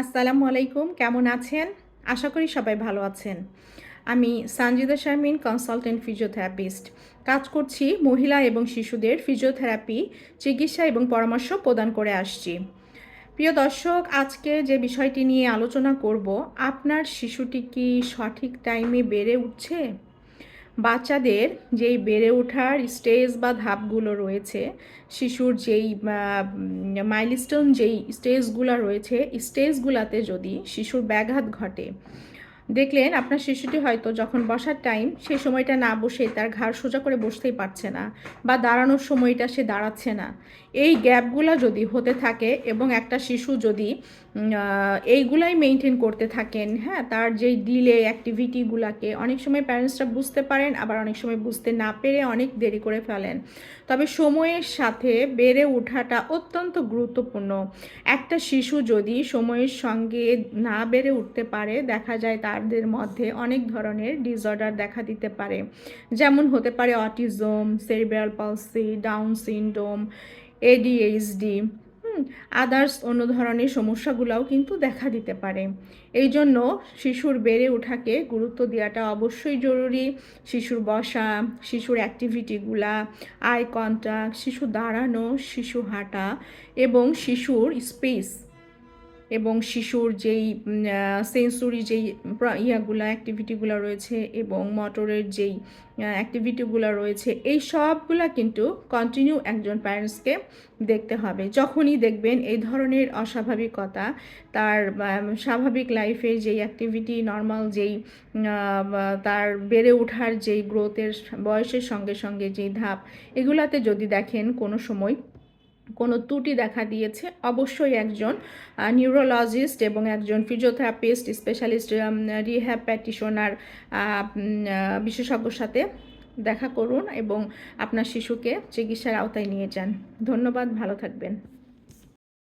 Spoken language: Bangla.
আসসালামু আলাইকুম, কেমন আছেন? আশা করি সবাই ভালো আছেন। আমি সানজিদা শারমিন, কনসালটেন্ট ফিজিওথেরাপিস্ট। কাজ করছি মহিলা এবং শিশুদের ফিজিওথেরাপি, চিকিৎসা এবং পরামর্শ প্রদান করে আসছি। প্রিয় দর্শক, আজকে যে বিষয়টি নিয়ে আলোচনা করব, আপনার শিশুটি কি সঠিক টাইমে বেড়ে উঠছে? বাচ্চাদের যেই বেড়ে ওঠার স্টেজ বা ধাপগুলো রয়েছে, শিশুর যেই মাইলস্টোন যেই স্টেজগুলো রয়েছে, স্টেজগুলোতে যদি শিশুর ব্যাঘাত ঘটে, দেখলেন আপনার শিশুটি হয়তো যখন বসার টাইম সেই সময়টা না বসে তার ঘাড় সোজা করে বসতেই পারছে না, বা দাঁড়ানোর সময়টা সে দাঁড়াচ্ছে না। এই গ্যাপগুলো যদি হতে থাকে এবং একটা শিশু যদি এইগুলাই মেনটেন করতে থাকেন, হ্যাঁ, তার যেই ডিলে অ্যাক্টিভিটিগুলোকে অনেক সময় প্যারেন্টসরা বুঝতে পারেন, আবার অনেক সময় বুঝতে না পেরে অনেক দেরি করে ফেলেন। তবে সময়ের সাথে বেড়ে ওঠাটা অত্যন্ত গুরুত্বপূর্ণ। একটা শিশু যদি সময়ের সঙ্গে না বেড়ে উঠতে পারে, দেখা যায় তাদের মধ্যে অনেক ধরনের ডিসঅর্ডার দেখা দিতে পারে। যেমন হতে পারে autism, cerebral পলসি, down syndrome, ADHD, others অন্য ধরনের সমস্যাগুলোও কিন্তু দেখা দিতে পারে। এই জন্য শিশুর বেড়ে ওঠাকে গুরুত্ব দেওয়াটা অবশ্যই জরুরি। শিশুর বসা, শিশুর অ্যাক্টিভিটিগুলা, আই কন্ট্যাক্ট, শিশু দাঁড়ানো, শিশু হাঁটা এবং শিশুর স্পেস এবং শিশুর যেই সেন্সরি যেই ইয়াগুলা অ্যাক্টিভিটিগুলো রয়েছে এবং মোটরের যেই অ্যাক্টিভিটিগুলো রয়েছে, এই সবগুলা কিন্তু কন্টিনিউ একজন প্যারেন্টসকে দেখতে হবে। যখনই দেখবেন এই ধরনের অস্বাভাবিকতা, তার স্বাভাবিক লাইফে যেই অ্যাক্টিভিটি নর্মাল যেই তার বেড়ে ওঠার যেই গ্রোথের বয়সের সঙ্গে সঙ্গে যেই ধাপ, এগুলাতে যদি দেখেন কোনো সময় কোনো ত্রুটি দেখা দিয়েছে, অবশ্যই একজন নিউরোলজিস্ট এবং একজন ফিজিওথেরাপিস্ট, স্পেশালিস্ট, রিহ্যাব প্র্যাকটিশনার বিশেষজ্ঞর সাথে দেখা করুন এবং আপনার শিশুকে চিকিৎসার আওতায় নিয়ে যান। ধন্যবাদ, ভালো থাকবেন।